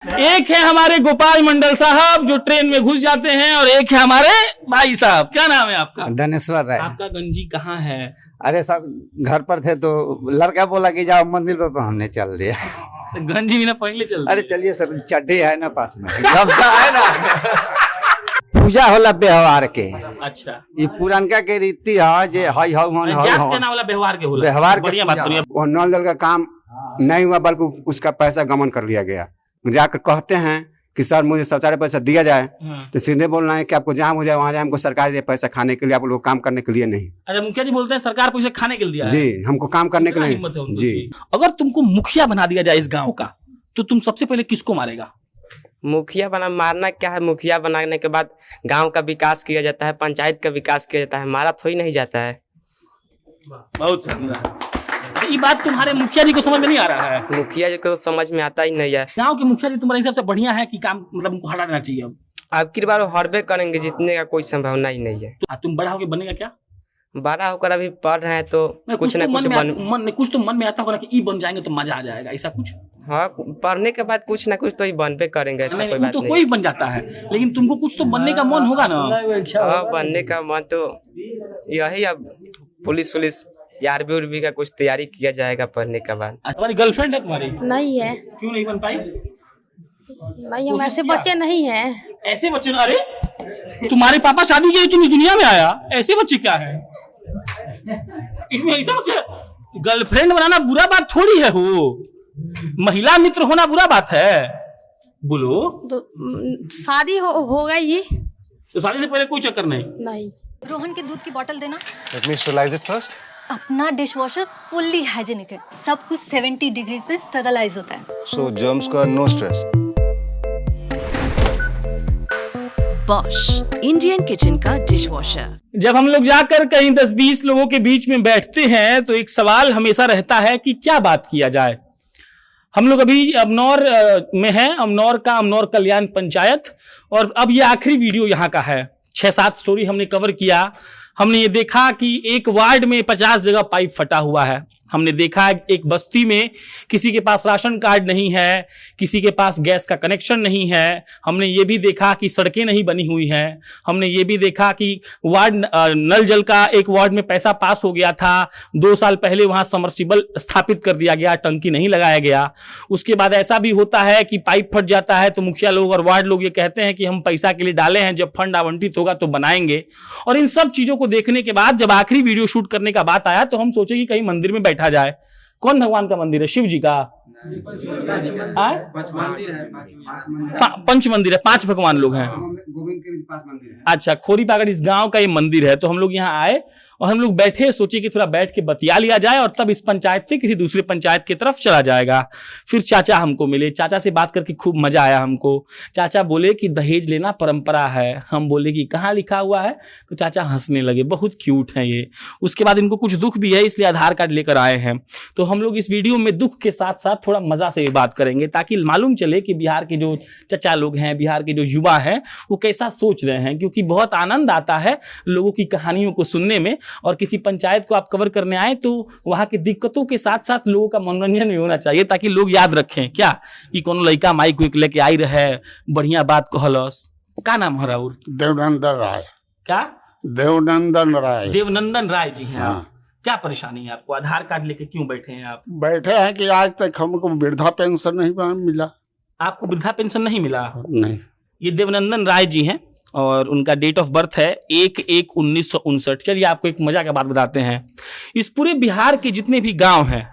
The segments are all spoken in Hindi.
एक है हमारे गोपाल मंडल साहब जो ट्रेन में घुस जाते हैं, और एक है हमारे भाई साहब। क्या नाम है आपका? धनेश्वर राय। आपका गंजी कहाँ है? अरे सब घर पर थे तो लड़का बोला कि जाओ मंदिर पर, तो हमने चल दिया। तो गंजी भी ना पहले चल। अरे चलिए सर, चड्डी है ना पास में, गमछा है ना। पूजा होला व्यवहार के। अच्छा, ये पुरानका के रीति है जे हई हौ मन हौ जात के ना वाला व्यवहार के होला। व्यवहार बढ़िया बात करिए। वो नल जल का काम नहीं हुआ, बल्कि उसका पैसा गमन कर लिया गया। जाकर कहते हैं कि सर मुझे शौचालय पैसा दिया जाए, तो सीधे बोलना है कि आपको जहाँ हो जाए वहाँ जाए, हमको सरकार दे पैसा खाने के लिए, आप लोग काम करने के लिए नहीं। अच्छा, मुखिया जी बोलते हैं सरकार पैसे खाने के लिए दिया है। जी, हमको काम करने के लिए जी। अगर तुमको मुखिया बना दिया जाए इस गाँव का, तो तुम सबसे पहले किसको मारेगा? मुखिया मारना क्या है? मुखिया बनाने के बाद गांव का विकास किया जाता है, पंचायत का विकास किया जाता है, मारा थोड़ी नहीं जाता है। बहुत शानदार। ये बात तुम्हारे मुखिया जी को समझ में नहीं आ रहा है? मुखिया जी को समझ में आता ही नहीं है। गांव के मुखिया जी तुम्हारे हिसाब से बढ़िया है कि काम मतलब उनको हटा देना चाहिए? अब की बार हरबे करेंगे, जीतने का कोई संभावना ही नहीं है। तो तुम बड़ा होकर बनेगा क्या? बड़ा होकर अभी पढ़ रहे हैं तो कुछ न कुछ कुछ तो मन में आता होगा कि ई बन जाएंगे तो मजा आ जाएगा, ऐसा कुछ? हाँ, पढ़ने के बाद कुछ ना कुछ तो ही बनबे करेंगे, ऐसा कोई बात तो नहीं। कोई बन जाता है, लेकिन तुमको कुछ तो बनने का मन होगा ना? हाँ, बनने का मन तो यही। अब पुलिस आर्मी उर्मी का कुछ तैयारी किया जाएगा पढ़ने के बाद। तुम्हारी गर्लफ्रेंड है तुम्हारी? नहीं है। क्यों नहीं बन पाई? नहीं, हम ऐसे बच्चे नहीं हैं। ऐसे बच्चे? अरे तुम्हारे पापा शादी किए तुम इस दुनिया में आया, ऐसे बच्चे क्या है इसमें? ऐसा बच्चे गर्लफ्रेंड बनाना बुरा बात थोड़ी है, हो महिला मित्र होना बुरा बात है? बोलो तो शादी हो गई तो शादी से पहले कोई चक्कर नहीं। रोहन के दूध की बोतल देना। Let me sterilize it first. अपना डिश वॉशर फुल्ली हाइजीनिक है, सब कुछ 70 डिग्रीज पे स्टरलाइज होता है। So germs का no stress. Bosch Indian kitchen का डिशवॉशर। जब हम लोग जाकर कहीं 10-20 लोगों के बीच में बैठते हैं तो एक सवाल हमेशा रहता है कि क्या बात किया जाए। हम लोग अभी अमनौर में हैं, अमनौर कल्याण पंचायत, और अब ये आखिरी वीडियो यहाँ का है। 6-7 स्टोरी हमने कवर किया। हमने ये देखा कि एक वार्ड में 50 जगह पाइप फटा हुआ है। हमने देखा एक बस्ती में किसी के पास राशन कार्ड नहीं है, किसी के पास गैस का कनेक्शन नहीं है। हमने ये भी देखा कि सड़कें नहीं बनी हुई हैं। हमने ये भी देखा कि वार्ड नल जल का एक वार्ड में पैसा पास हो गया था, 2 साल पहले वहां समर्सिबल स्थापित कर दिया गया, टंकी नहीं लगाया गया। उसके बाद ऐसा भी होता है कि पाइप फट जाता है तो मुखिया लोग और वार्ड लोग ये कहते हैं कि हम पैसा के लिए डाले हैं, जब फंड आवंटित होगा तो बनाएंगे। और इन सब चीजों को देखने के बाद जब आखिरी वीडियो शूट करने का बात आया तो हम सोचे कि कहीं मंदिर में बैठा जाए। कौन भगवान का मंदिर है? शिव जी का? पंच मंदिर है, 5 भगवान लोग हैं। गोविंद के भी 5 मंदिर है। अच्छा, खोरी पागड़ इस गांव का ये मंदिर है। तो हम लोग यहाँ आए और हम लोग बैठे, सोचे कि थोड़ा बैठ के बतिया लिया जाए और तब इस पंचायत से किसी दूसरे पंचायत की तरफ चला जाएगा। फिर चाचा हमको मिले, चाचा से बात करके खूब मजा आया हमको। चाचा बोले कि दहेज लेना परंपरा है। हम बोले कि कहाँ लिखा हुआ है? तो चाचा हंसने लगे, बहुत क्यूट है ये। उसके बाद इनको कुछ दुख भी है, इसलिए आधार कार्ड लेकर आए हैं। तो हम लोग इस वीडियो में दुख के साथ साथ थोड़ा मजा से भी बात करेंगे, ताकि मालूम चले कि बिहार के जो चचा लोग हैं, बिहार के जो युवा हैं, वो कैसा सोच रहे हैं। क्योंकि बहुत आनंद आता है लोगों की कहानियों को सुनने में, और किसी पंचायत को आप कवर करने आए तो वहां की दिक्कतों के साथ साथ लोगों का मनोरंजन भी होना चाहिए, ताकि लोग याद रखें क्या कि कोनो लड़का माइक विक लेके आई रहे, बढ़िया बात कहलस। का नाम है राउर? देवनंदन राय। क्या? देवनंदन राय। देवनंदन राय जी हैं। हाँ। क्या परेशानी है आपको? आधार कार्ड लेके क्यों बैठे हैं आप? बैठे हैं कि आज तक हमको वृद्धा पेंशन नहीं मिला। आपको वृद्धा पेंशन नहीं मिला? नहीं। ये देवनंदन राय जी हैं और उनका डेट ऑफ बर्थ है 1/1/1959। चलिए आपको एक मजा का बात बताते हैं। इस पूरे बिहार के जितने भी गांव हैं,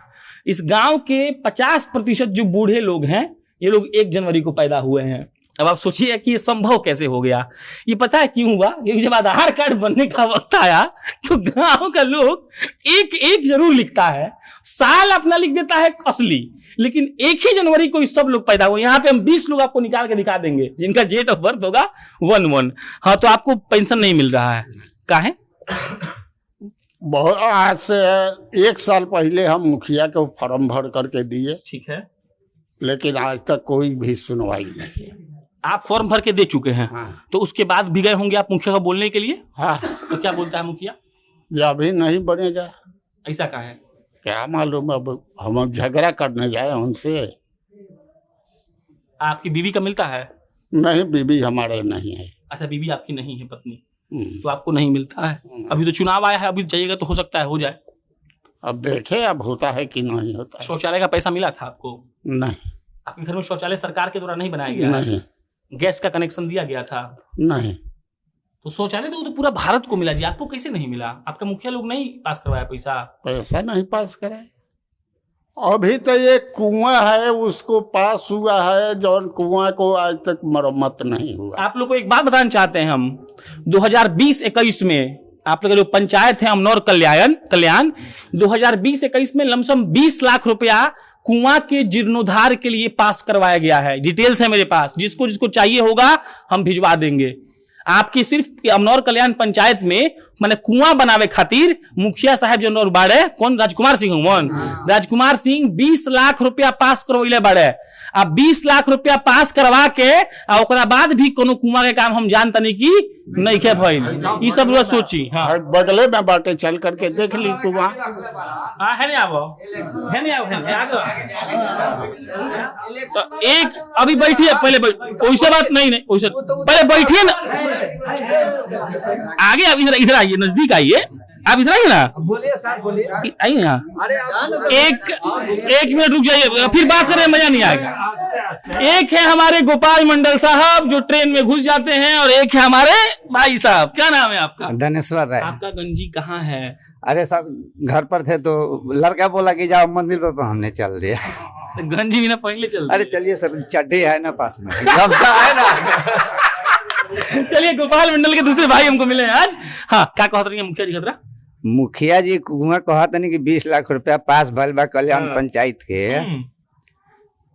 इस गांव के 50% जो बूढ़े लोग हैं, ये लोग 1 जनवरी को पैदा हुए हैं। अब आप सोचिए कि ये संभव कैसे हो गया। ये पता है क्यों हुआ? क्योंकि जब आधार कार्ड बनने का वक्त आया तो गांव का लोग 1/1 जरूर लिखता है, साल अपना लिख देता है असली, लेकिन 1 ही जनवरी को सब लोग पैदा हुए। यहाँ पे हम 20 लोग आपको निकाल के दिखा देंगे जिनका डेट ऑफ बर्थ होगा 1/1। हाँ, तो आपको पेंशन नहीं मिल रहा है, काहे? बहुत आज से 1 साल पहले हम मुखिया को फॉर्म भर करके दिए, ठीक है, लेकिन आज तक कोई भी सुनवाई नहीं। आप फॉर्म भर के दे चुके हैं? हाँ। तो उसके बाद भी गए होंगे आप मुखिया को बोलने के लिए? हाँ। तो क्या बोलता है मुखिया? ये अभी नहीं बनेगा। ऐसा कहा है? क्या मालूम, अब हम झगड़ा करने जाए उनसे। आपकी बीवी का मिलता है? नहीं, बीबी हमारे नहीं है। अच्छा, बीवी आपकी नहीं है, पत्नी, तो आपको नहीं मिलता है। अभी तो चुनाव आया है, अभी जाइएगा तो हो सकता है हो जाए। अब देखे अब होता है कि नहीं होता है। शौचालय का पैसा मिला था आपको? नहीं। आपके घर में शौचालय सरकार के द्वारा नहीं बनाया गया? नहीं। गैस का कनेक्शन दिया गया था? नहीं। तो शौचालय तो पूरा भारत को मिला जी, आपको कैसे नहीं मिला? आपका मुखिया लोग नहीं पास करवाया पैसा? पैसा नहीं पास कराए। अभी तो ये कुआं है उसको पास हुआ है, जौन कुआं को आज तक मरम्मत नहीं हुआ। आप लोग को एक बात बताना चाहते हैं हम, 2020-21 में आप लोग जो पंचायत है अमनौर कल्याण 2020-21 में लमसम 20 लाख रुपया कुआं के जीर्णोद्धार के लिए पास करवाया गया है। डिटेल्स है मेरे पास, जिसको जिसको चाहिए होगा हम भिजवा देंगे। आपकी सिर्फ अमनौर कल्याण पंचायत में माने कुआं बनावे खातिर मुखिया साहब जो बाड़े, कौन, राजकुमार सिंह मोहन, राजकुमार सिंह 20 लाख रुपया पास करवैले बाड़े। अब 20 लाख रुपया पास करवा के आ ओकरा बाद भी कोनो कुआं के काम हम जानता नहीं कि नहीं खे भइल। ई सब लोग सोची। हाँ, बगले में बाटे, चल करके देख ली कुआं। है नहीं आवो, है नहीं आवो, है नहीं आगो। तो एक अभी बैठिए, पहले वैसे बात नहीं वैसे पहले बैठिए ना, आगे अब इधर आइए, नजदीक आइए, आप इधर आइए ना, बोलिए सर, बोलिए। आइए ना, एक मिनट रुक जाइए, फिर बात करने में मजा नहीं आएगा। एक है हमारे गोपाल मंडल साहब जो ट्रेन में घुस जाते हैं, और एक है हमारे भाई साहब। क्या नाम है आपका? धनेश्वर राय। आपका गंजी कहाँ है? अरे सर घर पर थे तो लड़का बोला कि जाओ मंदिर पर, तो हमने चल दिया। गंजी भी ना पहले चल। अरे चलिए सर, चड्डी है ना पास में। गमछा है ना। चलिए, गोपाल मंडल के दूसरे भाई हमको मिले हैं आज। हाँ, क्या कहते रही मुखिया जी खतरा? मुखिया जी कुआं कहत नहीं कि 20 लाख रुपया पास भइल बा कल्याण पंचायत के,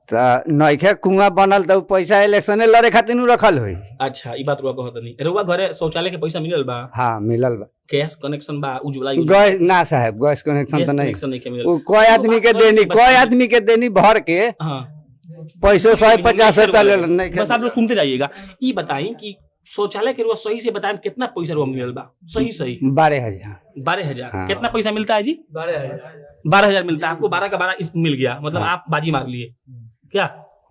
तो नइखे कुआं बनल तो पैसा इलेक्शने लड़े खातिर नु रखल होई। अच्छा, ई बात रुआ कहत नहीं। रुआ घरे शौचालय के पैसा मिलल बा? हाँ मिलल बा। गैस कनेक्शन बा, उज्ज्वला योजना? गैस ना साहब, गैस कनेक्शन तो नहीं। नहीं मिलल। वो कोई आदमी के देनी, कोई आदमी के देनी भर के पैसों 150 रुपया ले नहीं। बस आप लोग सुनते जाइएगा। ये बताएं कि शौचालय के रुआ सही से बताएं कितना पैसा रुआ मिलल बा? सही 12,000। 12,000। हाँ। कितना पैसा मिलता है जी? 12,000 मिलता है आपको। 12 का 12 मिल गया, मतलब आप बाजी मार लिए। क्या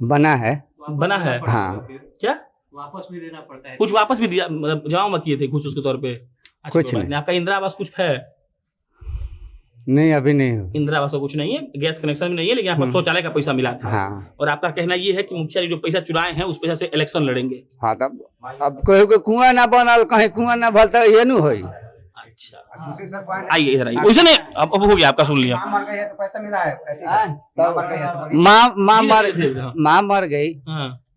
बना है? बना है। हाँ। क्या वापस भी देना पड़ता है? कुछ वापस भी दिया, मतलब जमा किए थे कुछ उसके तौर पे? कुछ नहीं। आपका इंदिरा आवास कुछ है? नहीं, अभी नहीं हो। इंदिरा आवास कुछ नहीं है, गैस कनेक्शन भी नहीं है, लेकिन आपको शौचालय का पैसा मिला था। हाँ। और आपका कहना ये है कि मुखिया जी जो पैसा चुराए हैं उस पैसा से इलेक्शन लड़ेंगे। हाँ, तब अब कोई कुआं ना बनल, कहीं कुआं ना भल तो ये नु होई। अच्छा, आइए इधर आइए। वैसे नहीं, अब हो गया आपका, सुन लिया। पैसा मिला है। माँ मर गई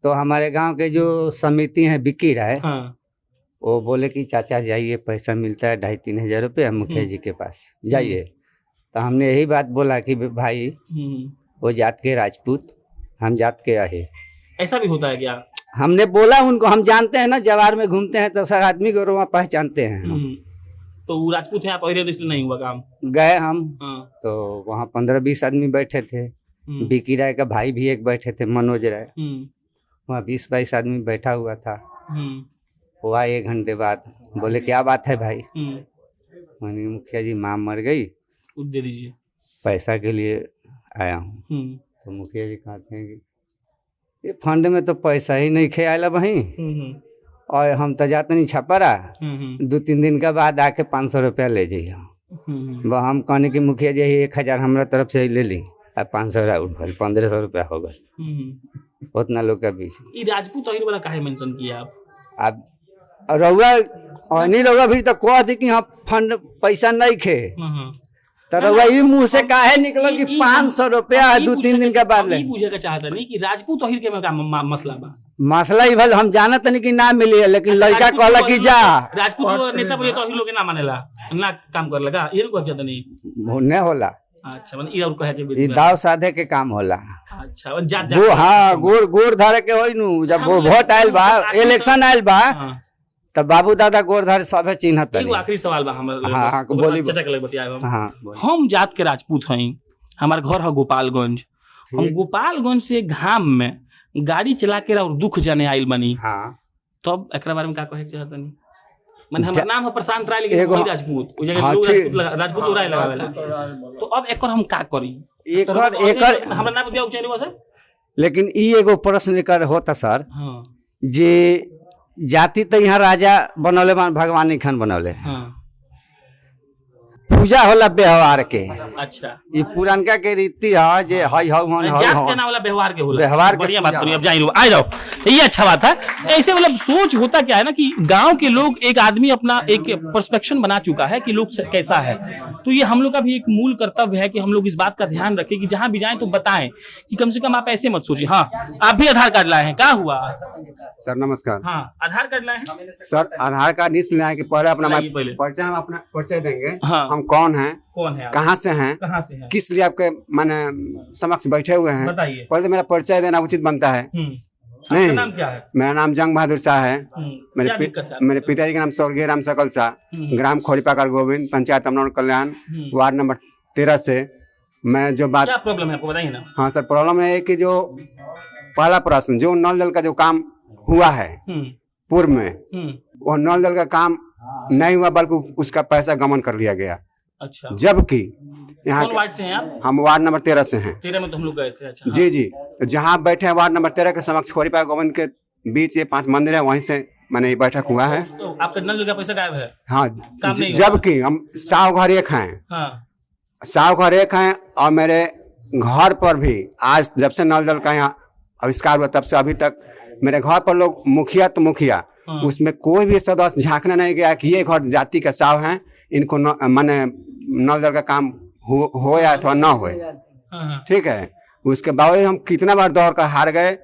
तो हमारे गांव के जो समिति है बिक्की राय, वो बोले कि चाचा जाइए, पैसा मिलता है 2,500-3 हजार रुपये मुखिया जी के पास, जाइए। तो हमने यही बात बोला कि भाई वो जात के राजपूत, हम जात के आहे। ऐसा भी होता है क्या? हमने बोला उनको, हम जानते हैं ना, जवार में घूमते हैं तो सर आदमी को वहाँ पहचानते हैं। तो वो राजपूत है आप, इसलिए नहीं हुआ काम? गए हम तो वहाँ 15-20 आदमी बैठे थे। बिक्की राय का भाई भी एक बैठे थे, मनोज राय। वहाँ 20-22 आदमी बैठा हुआ था। वो आए 1 घंटे बाद, बोले क्या बात है भाई? मैंने मुखिया जी माँ मर गई, दे दीजिए, पैसा के लिए आया हूँ। तो मुखिया जी कहते हैं कि ये फंड में तो पैसा ही नहीं खेला वहीं, और हम तो जाते नहीं छपरा, 2-3 दिन के बाद आके 500 रुपया ले जाइए। वह हम कहने की मुखिया जी 1,000 हमारा तरफ से ले ली, अब 500 उठ 1500 रुपया हो गए उतना लोग के बीच। ये राजपूत अहिर वाला काहे मेंशन किया आप? अब रउआ भी तो कह दी कि हाँ फंड पैसा नहीं खे, तो रउआ ई मुंह से काहे निकलल कि 500 रुपया 2-3 दिन के बाद ले? पूछे का चाहता नहीं कि राजपूत अहिर के में का मसला बा? मसला ही भल हम जानत नहीं कि ना मिली है, लेकिन लड़का कहला कि जा। राजपूत नेता पर तो अहिर लोग ना मानेला, ना काम कर लगा, ये को क्या नहीं होने होला। अच्छा, मतलब ये और कहे के ई दाव साधे के काम होला। अच्छा, जा वो हाँ, गोर धारे के होई नु, जब वो वोट आयल बा, इलेक्शन आयल बा, तब बाबू दादा गोरधार सब चिन्हत। आखिरी सवाल बा हमारा। हाँ, बोली। हाँ, हम जात के राजपूत हैं, हमारे घर है गोपालगंज। हम गोपालगंज से घाम में गाड़ी चला के और दुख जाने आयल बनी। हाँ, तब एक बारे में क्या कहे चाहता नहीं? मन हमारा नाम है प्रशांत राय, लेकिन वही राजपूत, वो जगह लोग राजपूत राय लगावेला। तो अब एक हम का करी? एकर हमरा नाम दिया चाहिए बस लेकिन ई एगो प्रश्न एकर होता सर हाँ जे जाति तो यहाँ राजा बनौले भगवान खान बनौले हाँ पूजा होला व्यवहार के अच्छा ये पुरानका के रीति है जे हई हवन जात के ना वाला व्यवहार के होला व्यवहार के बढ़िया बात पूजा करिए। अब जाइए आ जाओ, ये अच्छा बात है। ऐसे मतलब सोच होता क्या है ना कि गांव के लोग, एक आदमी अपना एक पर्सपेक्शन बना चुका है कि लोग कैसा है, तो ये हम लोग का भी एक मूल कर्तव्य है कि हम लोग इस बात का ध्यान रखें कि जहां भी जाएं तो बताएं कि कम से कम आप ऐसे मत सोचिए। हाँ आप भी आधार कार्ड लाए हैं, क्या हुआ? सर नमस्कार। हाँ आधार कार्ड लाए हैं सर आधार कार्ड इसलिए आए कि पहले अपना लाइए पहले। परिचय, हम अपना परिचय देंगे। हाँ। हम कौन हैं, कौन है आप? कहाँ से हैं, कहाँ से हैं? किस लिए आपके माने समक्ष बैठे हुए हैं, बताइए। पहले तो मेरा परिचय देना उचित बनता है। आपका नहीं, नाम क्या है? मेरा नाम जंग बहादुर शाह है। क्या दिक्कत है? मेरे पिताजी का नाम स्वर्गीय राम सकल शाह, ग्राम खोरीपाकर गोविंद, पंचायत अमनौर कल्याण, वार्ड नंबर 13 से। मैं जो बात, क्या प्रॉब्लम है आपको बताइए ना। हाँ सर, प्रॉब्लम है कि जो पहला प्रश्न, जो नल जल का जो काम हुआ है पूर्व में, वो नल जल का काम नहीं हुआ बल्कि उसका पैसा गमन कर लिया गया। अच्छा, जबकि यहाँ कौन वार्ड से हैं आप? हम वार्ड नंबर 13 से हैं। 13 में तो हम लोग गए थे। अच्छा जी जी, तो जहाँ बैठे हैं वार्ड नंबर 13 के समक्ष खोरीपाकर गोविंद के बीच ये 5 मंदिर है, वहीं से मैंने ये बैठक हुआ है। तो आपका नल जल का पैसा गायब है? हाँ, काम नहीं हुआ। जबकि हम साव घर एक हैं, हाँ साव घर एक हैं, और मेरे घर पर भी आज जब से नल जल का यहाँ आविष्कार हुआ तब से अभी तक मेरे घर पर लोग मुखिया तो मुखिया, उसमें कोई भी सदस्य झांकने नहीं गया कि ये घर जाति का साव हैं, इनको माने नल जल का काम हो या अथवा न हो। ठीक है, उसके बावजूद हम कितना बार दौड़ कर हार गए,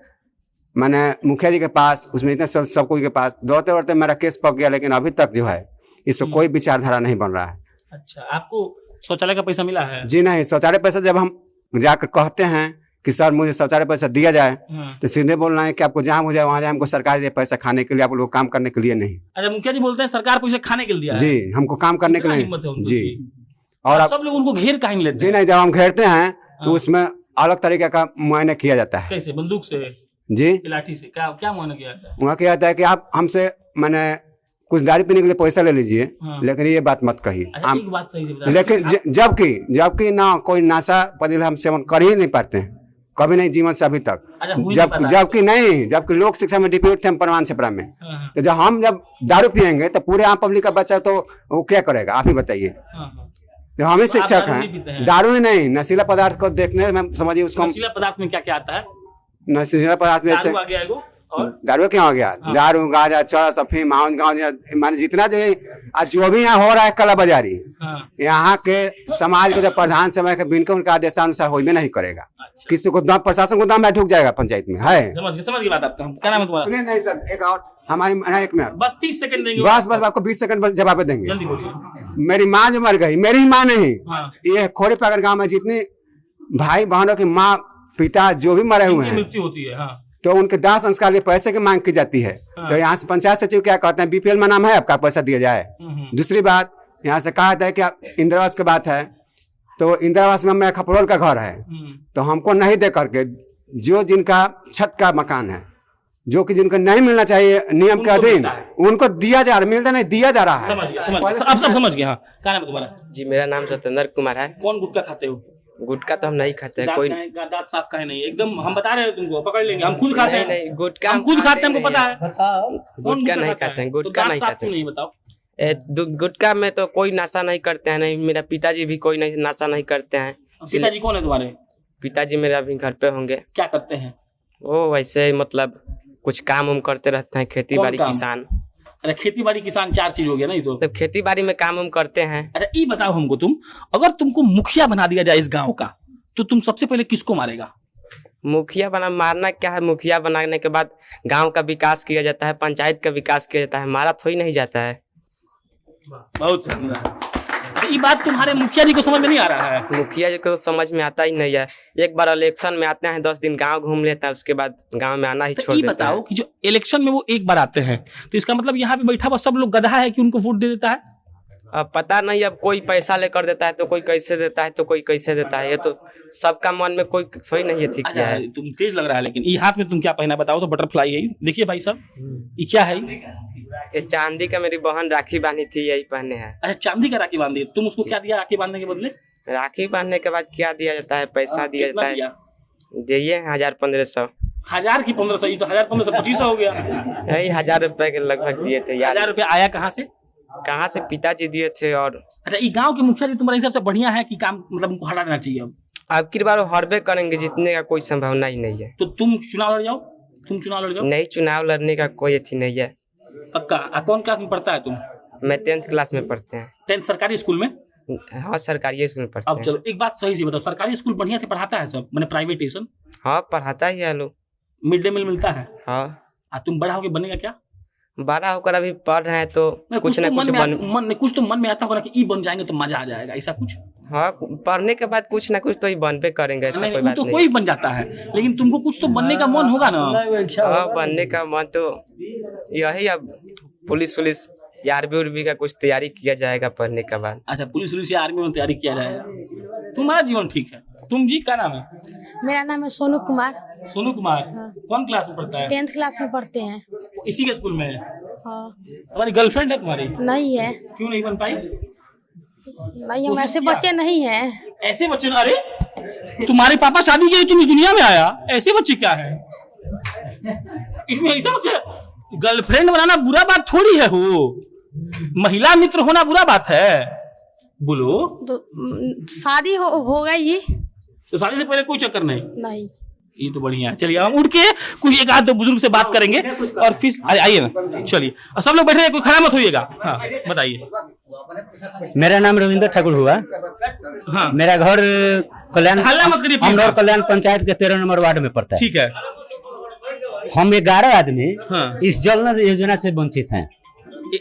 मैंने मुखिया जी के पास, उसमें इतने सब कोई के पास दौड़ते दौड़ते मेरा केस पक गया, लेकिन अभी तक जो है इस पर कोई विचारधारा नहीं बन रहा है। अच्छा, आपको शौचालय का पैसा मिला है? जी नहीं, शौचालय पैसा जब हम जाकर कहते हैं कि सर मुझे शौचालय पैसा दिया जाए, तो सीधे बोलना है कि आपको जहाँ हो जाए वहाँ जाए, हमको सरकार दे पैसा खाने के लिए, आप लोग काम करने के लिए नहीं। अच्छा, मुखिया जी बोलते हैं सरकार पैसा खाने के लिए दिया है? जी, हमको काम करने के इतना लिए हिम्मत है उनकी? जी। और सब लोग उनको घेर काहे नहीं लेते? जी नहीं, जब हम घेरते हैं तो उसमें अलग तरीके का मुआयना किया जाता है। कैसे? बंदूक से, जी, लाठी से? क्या क्या मुआयना किया जाता है? वहाँ किया जाता है कि आप हमसे मैंने कुछ दारू पीने के लिए पैसा ले लीजिए, लेकिन ये बात मत कहिए। अच्छा, एक बात सही से बता। लेकिन जबकि ना कोई नशा पदार्थ हम सेवन कर ही नहीं पाते हैं, कभी नहीं जीवन से अभी तक। अच्छा, हुई नहीं पता। जबकि लोक शिक्षा में डिप्यूट थे हम प्रमाण छपरा में, तो जब दारू पियेंगे तो पूरे आम पब्लिक का बच्चा तो वो क्या करेगा, आप ही बताइए। तो हम ही तो आप शिक्षक दारू नहीं पीते हैं, हैं? दारू ही नहीं, नशीला पदार्थ को देखने में समझिए उसको हम, नशीला पदार्थ में क्या क्या आता है? नशीला पदार्थ में से दारू आ गया एगो, और दारू क्या हो गया, दारू गांजा चरस अफीम माउंट गांजा, माने जितना जो है आज जो भी यहाँ हो रहा है कला बाजारी, यहाँ के समाज के जो प्रधान समय के बिनकर उनका आदेशानुसार हो नहीं करेगा। किसी को दम, प्रशासन को दम में ढुक जाएगा पंचायत में है। समझ गई बात आपका। क्या नाम है तुम्हारा? सुनिए नहीं सर, एक और हमारी, एक मिनट बस 30 सेकंड देंगे। बस आपको 20 सेकंड जवाब देंगे। जल्दी बोलिए। मेरी माँ जो मर गई, मेरी ही माँ नहीं, हाँ। ये खोरीपाकर गांव में जितने भाई बहनों की माँ पिता जो भी मरे हुए हैं, मृत्यु होती है। हाँ। तो उनके दाह संस्कार लिए पैसे की मांग की जाती है। तो यहाँ से पंचायत सचिव क्या कहते हैं, बीपीएल में नाम है आपका, पैसा दिया जाए। दूसरी बात, यहाँ से कहा जाता है कि इंदिरा आवास की बात है, तो इंदिरा आवास में मेरा खपरोल का घर है, तो हमको नहीं दे करके जो जिनका छत का मकान है, जो कि जिनको नहीं मिलना चाहिए नियम के अधीन, उनको दिया जा रहा, मिलता नहीं, दिया जा रहा है। समझ गया, अब सब समझ गया। हाँ, क्या नाम है तुम्हारा? जी, मेरा नाम सत्येंद्र कुमार है। कौन गुटखा खाते हो? गुटखा तो हम नहीं खाते हैं। कोई दांत साफ का है नहीं, एकदम हम बता रहे हैं तुमको, पकड़ लेंगे। हम खुद खाते हैं। नहीं, गुटखा हम खुद खाते हैं, हमको पता है। गुटखा नहीं खाते हैं, गुटखा नहीं खाते हैं। नहीं बताओ। गुटखा में तो कोई नशा नहीं करते हैं, नहीं मेरा पिताजी भी कोई नहीं नशा नहीं करते हैं। पिताजी कौन है तुम्हारे? पिताजी मेरे अभी घर पे होंगे। क्या करते हैं वो? वैसे मतलब कुछ काम उम करते रहते हैं, खेती बाड़ी किसान। अरे खेती बाड़ी किसान 4 चीज हो गया ना ये तो। खेती बाड़ी में काम उम करते हैं। अच्छा, ये बताओ हमको, तुम अगर तुमको मुखिया बना दिया जाए इस गांव का, तो तुम सबसे पहले किसको मारेगा? मुखिया मारना क्या है, मुखिया बनाने के बाद गांव का विकास किया जाता है, पंचायत का विकास किया जाता है, मारा थोड़ी नहीं जाता है। बहुत शानदार। तो ये बात तुम्हारे मुखिया जी को समझ में नहीं आ रहा है? मुखिया जी को समझ में आता ही नहीं है। एक बार इलेक्शन में आते हैं, 10 दिन गांव घूम लेता है, उसके बाद गांव में आना ही छोड़ देता है। बताओ कि जो इलेक्शन में वो एक बार आते हैं, तो इसका मतलब यहाँ पे बैठा हुआ सब लोग गधा है कि उनको वोट दे देता है? अब पता नहीं, अब कोई पैसा लेकर देता है तो कोई कैसे देता है तो कोई कैसे देता है, ये तो सबका मन में कोई थोड़ी नहीं है। ठीक है, तुम तेज लग रहा है, लेकिन ये हाथ में तुम क्या पहना बताओ तो? बटरफ्लाई है, देखिए भाई साहब, ये क्या है? ये चांदी का, मेरी बहन राखी बांधी थी, यही पहने हैं। अच्छा, चांदी का राखी बांधी। तुम उसको क्या दिया राखी बांधने के बदले? राखी बांधने के बाद क्या दिया जाता है? पैसा दिया जाता है। दिए 1000-1500। 1000 की 1500, ये तो 1000-1500 2500 हो गया। यही 1000 रुपए के लगभग दिए थे यार। 1000 रुपया आया कहाँ से? कहाँ से? पिताजी दिए थे। और अच्छा, ये गांव के मुखिया जी तुम्हारे हिसाब से बढ़िया है कि काम मतलब उनको हटा देना चाहिए अब की बार हरबे करेंगे, जीतने का कोई संभावना ही नहीं है। तो तुम चुनाव लड़ जाओ, तुम चुनाव लड़ जाओ। नहीं, चुनाव लड़ने का कोई अथी नहीं है। पक्का? कौन क्लास में पढ़ता है तुम? मैं 10th क्लास में पढ़ते हैं। 10th सरकारी स्कूल में? हाँ, सरकारी स्कूल में पढ़ते अब हैं। चलो एक बात सही से बताओ, सरकारी स्कूल बढ़िया से पढ़ाता है सब, मैंने प्राइवेटेशन? हाँ, पढ़ाता ही है लोग। मिड डे मील मिलता है? हाँ। तुम बड़ा होके बनेगा क्या? बड़ा होकर अभी पढ़ रहे हैं तो कुछ ना कुछ कुछ तो मन में आता होगा कि ई बन जाएंगे तो मजा आ जाएगा, ऐसा कुछ? हाँ, पढ़ने के बाद कुछ ना कुछ तो ही बन पे करेंगे, ऐसा कोई बात तो नहीं। कोई बन जाता है, लेकिन तुमको कुछ तो बनने का मन होगा ना? हाँ, बनने का मन तो यही, अब पुलिस या आर्मी का कुछ तैयारी किया जाएगा पढ़ने के बाद। अच्छा, पुलिस या आर्मी में तैयारी किया जाएगा। तुम्हारा जीवन ठीक है। तुम जी क्या नाम है? मेरा नाम है सोनू कुमार। सोनू कुमार। कौन क्लास में पढ़ता है? 10th क्लास में पढ़ते हैं। इसी के स्कूल में है? हाँ। तुम्हारी गर्लफ्रेंड है तुम्हारी? नहीं है। क्यों नहीं बन पाई? नहीं, हम ऐसे बच्चे नहीं हैं। ऐसे बच्चे? अरे तुम्हारे पापा शादी किए तुम इस दुनिया में आया, ऐसे बच्चे क्या है इसमें? ऐसे बच्चे? गर्लफ्रेंड बनाना बुरा बात थोड़ी है, हो महिला मित्र होना बुरा बात है। बोलो तो शादी हो गई। तो शादी से पहले कोई चक्कर नहीं? नहीं। ये तो बढ़िया है। चलिए हम उठ के कुछ एक आध दो बुजुर्ग से बात करेंगे और फिर आइए ना। चलिए सब लोग बैठे, कोई खड़ा मत होइएगा। हाँ बताइए। मेरा नाम रविंद्र ठाकुर हुआ। हाँ, मेरा घर कल्याण, हल्ला मत करिए प्लीज। अमनौर कल्याण पंचायत के 13 नंबर वार्ड में पड़ता है। ठीक है। हम 11 आदमी हाँ। इस जल योजना से वंचित हैं।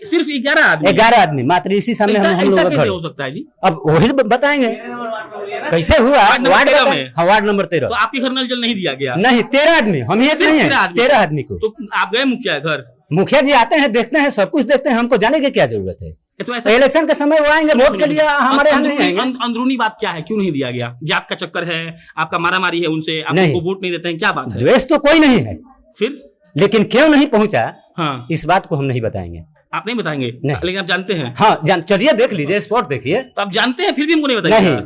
सिर्फ 11 आदमी? 11 आदमी मात्र, इसी सामने हम लोग कैसे हो सकता है जी? अब वही बताएंगे कैसे हुआ। Ward number 13। तो आपके घर नल जल नहीं दिया गया? नहीं, 13 आदमी, हम ही नहीं है, 13 आदमी को। तो आप गए मुखिया घर? मुखिया जी आते हैं, देखते हैं, सब कुछ देखते हैं, हमको जाने की क्या जरूरत है? तो ऐसा इलेक्शन के समय वो आएंगे वोट के लिए, हमारे यहाँ नहीं आएंगे। अंदरूनी बात क्या है, क्यों नहीं दिया गया? जात का चक्कर है, आपका मारामारी है उनसे, आपको वोट नहीं देते हैं, क्या बात है? द्वेष तो कोई नहीं है, फिर लेकिन क्यों नहीं पहुंचा, हाँ, इस बात को हम नहीं बताएंगे। आप नहीं बताएंगे? नहीं। लेकिन आप जानते हैं? हाँ, चलिए देख लीजिए, स्पॉट देखिए। तो आप जानते हैं फिर भी हमको नहीं बताइए? नहीं,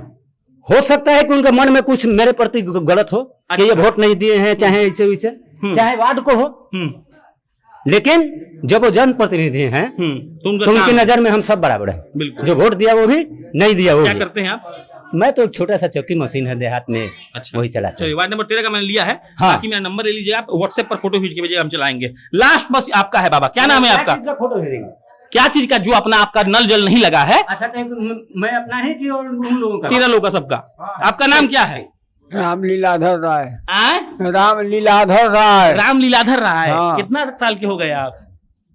हो सकता है कि उनके मन में कुछ मेरे प्रति गलत हो, कि ये वोट नहीं दिए हैं, चाहे ऐसे वैसे, चाहे वार्ड को हो, लेकिन जब वो जनप्रतिनिधि हैं तो उनकी नजर में हम सब बराबर हैं। बिल्कुल। जो वोट दिया वो भी, नहीं दिया वो क्या भी। करते हैं आप? मैं तो छोटा सा चौकी मशीन है देहात में, अच्छा, वही चलाता चलिए, वार्ड नंबर 13 का मैंने लिया है। हाँ। बाकी मेरा नंबर ले लीजिए, आप व्हाट्सएप पर फोटो खींच के भेजिएगा, हम चलाएंगे। लास्ट बस आपका है बाबा, क्या नाम है आपका? फोटो भेजेंगे। क्या चीज का जो अपना आपका नल जल नहीं लगा है? अच्छा, मैं अपना है कि और उन लोगों का? 13 लोगों का सबका। आपका नाम क्या है? राम लीलाधर राय। आए? राम लीलाधर राय। राम लीलाधर राय। हाँ। कितना साल के हो गए आप?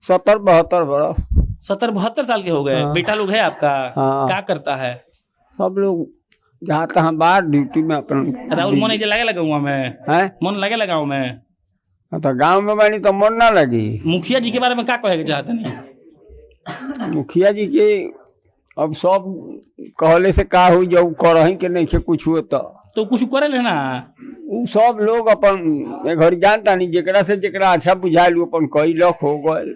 70-72 बरस। 70-72 साल के हो गए। हाँ। बेटा लोग है आपका? हाँ। क्या करता है? सब लोग जहाँ तहाँ बाहर ड्यूटी में अपन। राहुल मन लगे लगाऊंगा मैं, है मन लगे लगाऊ मैं। तो गांव में बनी तो मन ना लगी। मुखिया जी के बारे में क्या कहे चाहते नहीं? मुखिया जी के अब सब कहले से का हुई, जब करही के नहीं के कुछ हुए तो कुछ करे लेना। उ सब लोग अपन घर जानता नहीं, जेकरा से जेकरा अच्छा बुझाइल अपन कई लख हो गए।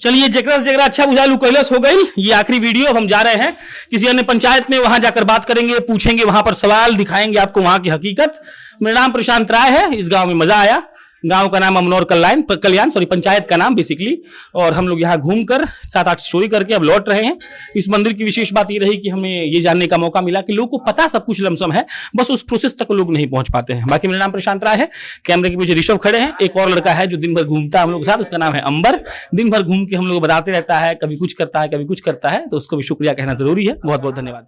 चलिए, जेकरा से जेकरा अच्छा बुझालू कैलस हो गई। ये आखिरी वीडियो, अब हम जा रहे हैं किसी अन्य पंचायत में, वहां जाकर बात करेंगे, पूछेंगे, वहां पर सवाल दिखाएंगे आपको वहां की हकीकत। मेरा नाम प्रशांत राय है। इस गांव में मजा आया। गांव का नाम अमनौर कल्याण पंचायत का नाम बेसिकली। और हम लोग यहाँ घूमकर 7-8 स्टोरी करके अब लौट रहे हैं। इस मंदिर की विशेष बात ये रही कि हमें ये जानने का मौका मिला कि लोगों को पता सब कुछ लमसम है, बस उस प्रोसेस तक लोग नहीं पहुंच पाते हैं। बाकी मेरा नाम प्रशांत राय है। कैमरे के पीछे ऋषभ खड़े हैं। एक और लड़का है जो दिन भर घूमता है हम लोग के साथ, उसका नाम है अंबर। दिन भर घूम के हम लोग बताते रहता है, कभी कुछ करता है, कभी कुछ करता है, तो उसको भी शुक्रिया कहना जरूरी है। बहुत बहुत धन्यवाद।